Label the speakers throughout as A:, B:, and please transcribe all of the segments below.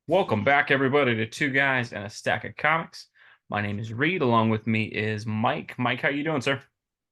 A: Welcome back, everybody, to Two Guys and a Stack of Comics. My name is Reed. Along with me is Mike. Mike, how you doing, sir?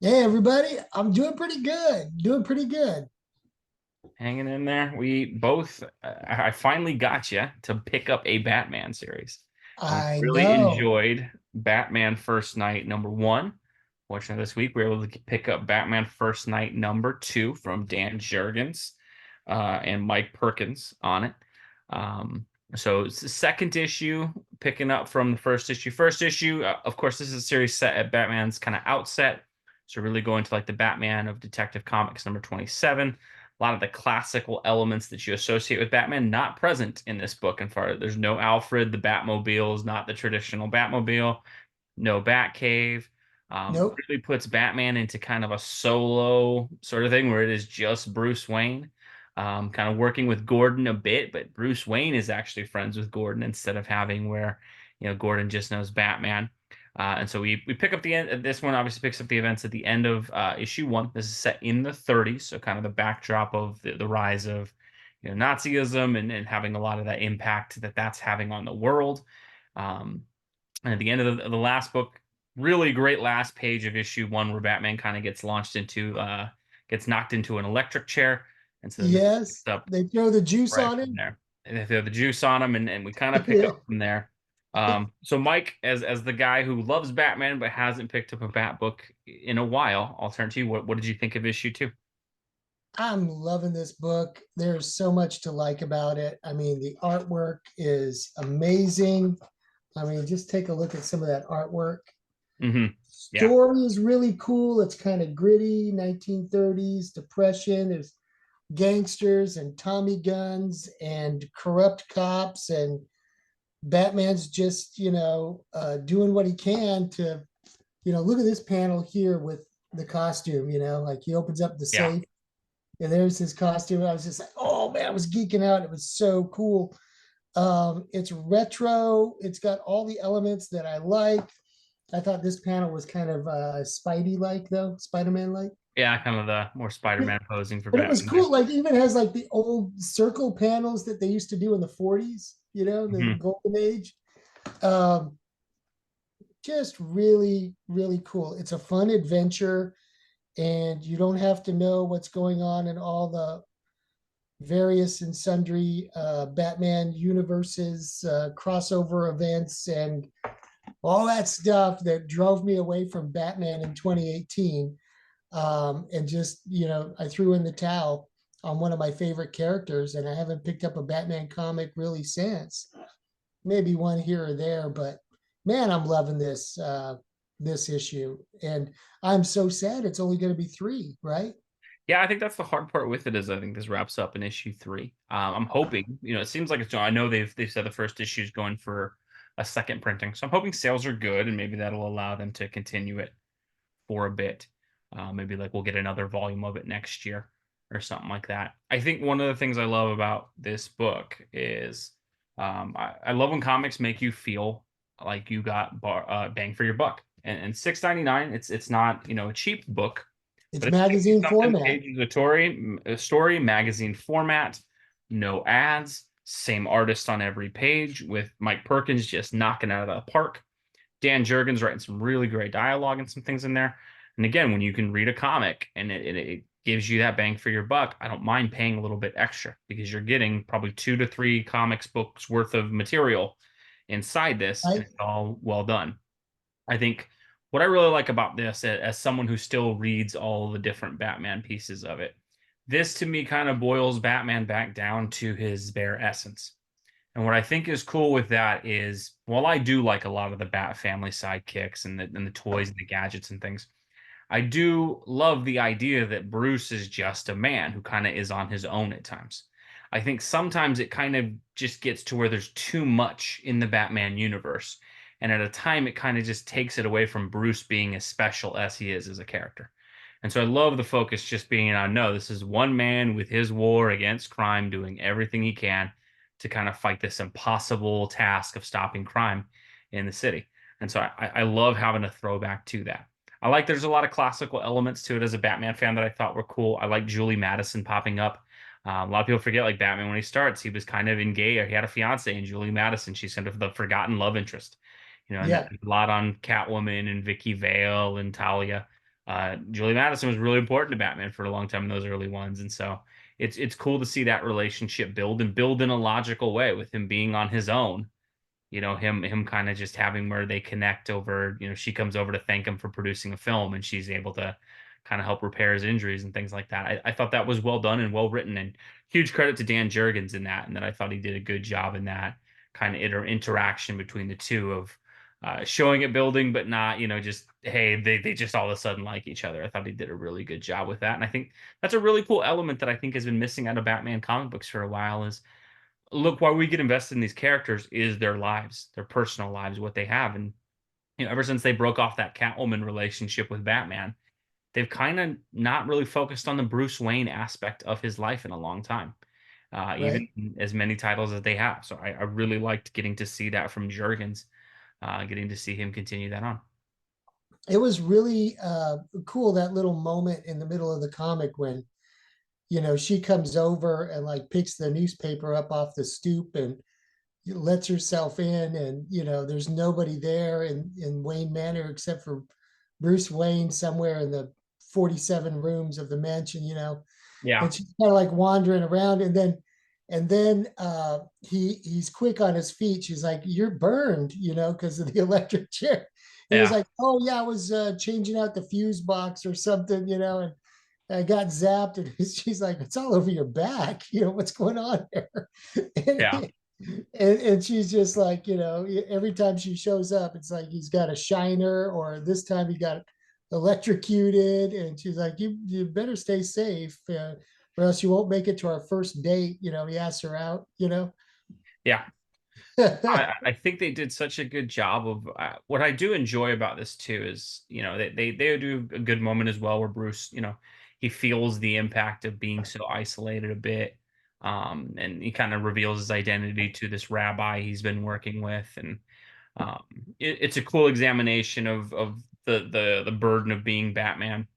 B: Hey everybody, I'm doing pretty good. Doing pretty good.
A: Hanging in there. We both. I finally got you to pick up a Batman series. I
B: I
A: really
B: know.
A: enjoyed Batman First Night #1. Fortunately, this week we were able to pick up Batman First Night #2 from Dan Jurgens and Mike Perkins on it. Um, so it's the second issue, picking up from the first issue. First issue, of course, this is a series set at Batman's kind of outset. So really going to like the Batman of Detective Comics #27. A lot of the classical elements that you associate with Batman not present in this book. And far, there's no Alfred. The Batmobile is not the traditional Batmobile. No Batcave.
B: Nope.
A: Really puts Batman into kind of a solo sort of thing where it is just Bruce Wayne, kind of working with Gordon a bit, but Bruce Wayne is actually friends with Gordon instead of having where Gordon just knows Batman. And so we pick up the end. This one obviously picks up the events at the end of issue 1. This is set in the 30s, so kind of the backdrop of the rise of Nazism and having a lot of that impact that that's having on the world. Um, and at the end of the last book, really great last page of issue 1 where Batman kind of gets knocked into an electric chair, and so then this
B: Yes,
A: picks up
B: they throw the juice
A: right
B: on
A: from
B: him.
A: there. And they throw the juice on him, and we kind of pick up from there. So Mike, as the guy who loves Batman but hasn't picked up a Bat book in a while, I'll turn to you. What did you think of issue 2?
B: I'm loving this book. There's so much to like about it. I mean, the artwork is amazing. I mean, just take a look at some of that artwork.
A: Mm-hmm. Yeah.
B: Story is really cool. It's kind of gritty, 1930s depression. There's gangsters and Tommy guns and corrupt cops, and Batman's just, doing what he can to, look at this panel here with the costume, like he opens up the
A: Yeah.
B: safe and there's his costume. I was just like, oh man, I was geeking out. It was so cool. It's retro. It's got all the elements that I like. I thought this panel was kind of Spidey like, though, Spider Man like.
A: Yeah, kind of the more Spider-Man posing for
B: But it was
A: Batman there.
B: cool. Like, even has like the old circle panels that they used to do in the 40s, the
A: Hmm.
B: golden age. Um, just really, really cool. It's a fun adventure, and you don't have to know what's going on in all the various and sundry Batman universes, crossover events, and all that stuff that drove me away from Batman in 2018. And just, I threw in the towel on one of my favorite characters, and I haven't picked up a Batman comic really since. Maybe one here or there, but man, I'm loving this issue, and I'm so sad it's only going to be three, right?
A: Yeah, I think that's the hard part with it is I think this wraps up in issue 3. I'm hoping, it seems like I know they've said the first issue is going for a second printing, so I'm hoping sales are good and maybe that'll allow them to continue it for a bit. Maybe like we'll get another volume of it next year or something like that. I think one of the things I love about this book is I love when comics make you feel like you got bang for your buck. And 6.99, it's not a cheap book,
B: It's
A: but it's giving you
B: magazine
A: something
B: format.
A: pages a story, magazine format, no ads, same artist on every page with Mike Perkins just knocking out of the park. Dan Jurgens writing some really great dialogue and some things in there. And again, when you can read a comic and it gives you that bang for your buck, I don't mind paying a little bit extra because you're getting probably 2 to 3 comics books worth of material inside this, and
B: Right?
A: it's all well done. I think what I really like about this, as someone who still reads all the different Batman pieces of it, this to me kind of boils Batman back down to his bare essence. And what I think is cool with that is, while I do like a lot of the Bat family sidekicks and the toys and the gadgets and things, I do love the idea that Bruce is just a man who kind of is on his own at times. I think sometimes it kind of just gets to where there's too much in the Batman universe. And at a time, it kind of just takes it away from Bruce being as special as he is as a character. And so I love the focus just being on no, this is one man with his war against crime, doing everything he can to kind of fight this impossible task of stopping crime in the city. And so I love having a throwback to that. I like there's a lot of classical elements to it as a Batman fan that I thought were cool. I like Julie Madison popping up. A lot of people forget, like, Batman, when he starts, he was kind of engaged. He had a fiance in Julie Madison. She's kind of the forgotten love interest, and that
B: Yeah,
A: a lot on Catwoman and Vicky Vale and Talia. Julie Madison was really important to Batman for a long time in those early ones, and so it's cool to see that relationship build and build in a logical way with him being on his own. Him kind of just having where they connect over, she comes over to thank him for producing a film, and she's able to kind of help repair his injuries and things like that. I thought that was well done and well written, and huge credit to Dan Jurgens in that, and that I thought he did a good job in that kind of interaction between the two of showing it building, but not, just, hey, they just all of a sudden like each other. I thought he did a really good job with that. And I think that's a really cool element that I think has been missing out of Batman comic books for a while is, look, why we get invested in these characters is their lives, their personal lives, what they have. And, ever since they broke off that Catwoman relationship with Batman, they've kind of not really focused on the Bruce Wayne aspect of his life in a long time, even
B: right.
A: as many titles as they have. So I really liked getting to see that from Jurgens, getting to see him continue that on.
B: It was really cool, that little moment in the middle of the comic when, she comes over and like picks the newspaper up off the stoop and lets herself in, and there's nobody there in Wayne Manor except for Bruce Wayne somewhere in the 47 rooms of the mansion,
A: Yeah.
B: and she's kind of like wandering around, and then he's quick on his feet. She's like, "You're burned," because of the electric chair. He was
A: Yeah.
B: like, "Oh yeah, I was changing out the fuse box or something, and I got zapped." And she's like, "It's all over your back. What's going on there?"
A: Yeah.
B: and, and she's just like, every time she shows up, it's like he's got a shiner, or this time he got electrocuted. And she's like, you better stay safe, or else you won't make it to our first date. He asks her out.
A: Yeah. I think they did such a good job of what I do enjoy about this too is, they do a good moment as well where Bruce, he feels the impact of being so isolated a bit. And he kind of reveals his identity to this rabbi he's been working with. And um, it's a cool examination of the burden of being Batman.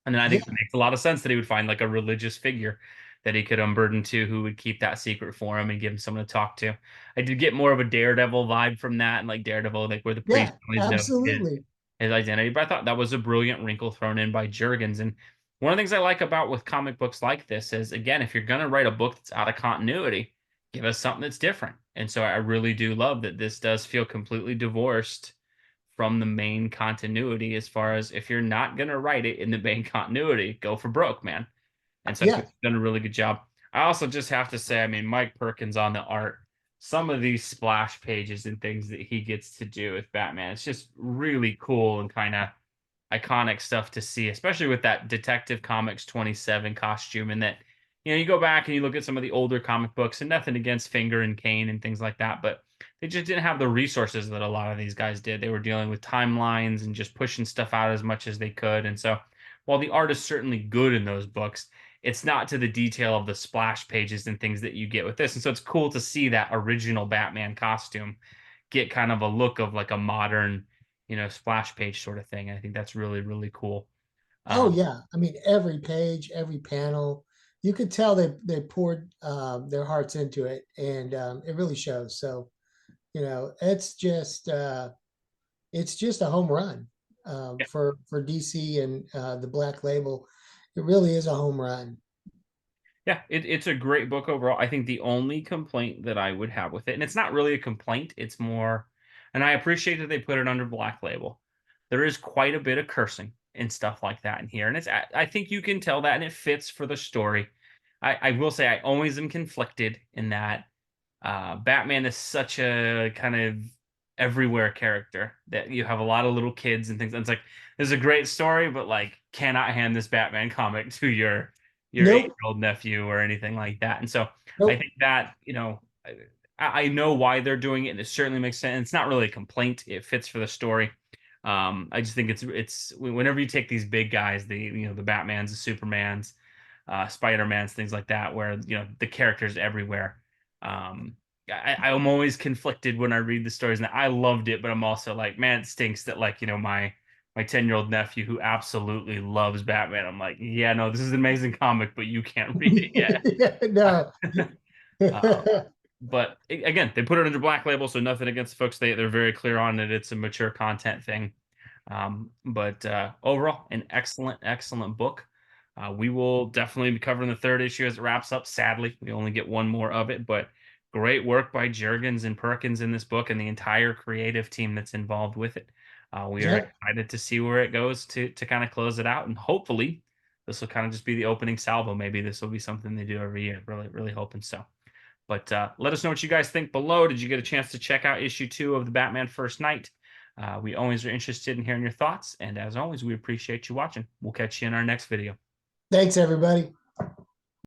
A: And then I
B: Yeah,
A: think it makes a lot of sense that he would find like a religious figure that he could unburden to, who would keep that secret for him and give him someone to talk to. I did get more of a Daredevil vibe from that, and like Daredevil, like where the priest
B: yeah,
A: always knows
B: absolutely.
A: his identity. But I thought that was a brilliant wrinkle thrown in by Jurgens. And one of the things I like about with comic books like this is, again, if you're gonna write a book that's out of continuity, give us something that's different. And so I really do love that this does feel completely divorced from the main continuity, as far as, if you're not going to write it in the main continuity, go for broke, man. And so I think
B: Yeah.
A: he's done a really good job. I also just have to say, I mean, Mike Perkins on the art, some of these splash pages and things that he gets to do with Batman, it's just really cool and kind of iconic stuff to see, especially with that Detective Comics 27 costume. And that, you go back and you look at some of the older comic books, and nothing against Finger and Kane and things like that, but they just didn't have the resources that a lot of these guys did. They were dealing with timelines and just pushing stuff out as much as they could. And so while the art is certainly good in those books, it's not to the detail of the splash pages and things that you get with this. And so it's cool to see that original Batman costume get kind of a look of like a modern, splash page sort of thing. I think that's really, really cool.
B: Oh
A: Um,
B: yeah. I mean, every page, every panel, you could tell they poured their hearts into it, and it really shows. So, it's just a home run for DC and the Black Label. It really is a home run.
A: Yeah, it's a great book overall. I think the only complaint that I would have with it, and it's not really a complaint, it's more, and I appreciate that they put it under Black Label. There is quite a bit of cursing and stuff like that in here, and I think you can tell that, and it fits for the story. I will say I always am conflicted in that Batman is such a kind of everywhere character that you have a lot of little kids and things. And it's like, this is a great story, but like, cannot hand this Batman comic to your
B: Nope.
A: 8-year-old nephew or anything like that. And so I
B: Nope.
A: think that, I know why they're doing it, and it certainly makes sense. It's not really a complaint; it fits for the story. I just think it's whenever you take these big guys, the Batmans, the Supermans, Spider-Mans, things like that, where the characters everywhere. Um, I'm always conflicted when I read the stories, and I loved it, but I'm also like, man, it stinks that, like, my my 10-year-old nephew who absolutely loves Batman. I'm like, yeah, no, this is an amazing comic, but you can't read it yet.
B: No.
A: uh, but again, they put it under Black Label, so nothing against the folks. They're very clear on it. It's a mature content thing. But overall, an excellent book. We will definitely be covering the third issue as it wraps up. Sadly, we only get one more of it, but great work by Jurgens and Perkins in this book and the entire creative team that's involved with it. We are
B: Yeah.
A: excited to see where it goes to kind of close it out, and hopefully, this will kind of just be the opening salvo. Maybe this will be something they do every year. Really hoping so. But let us know what you guys think below. Did you get a chance to check out issue 2 of the Batman First Night? We always are interested in hearing your thoughts. And as always, we appreciate you watching. We'll catch you in our next video.
B: Thanks, everybody.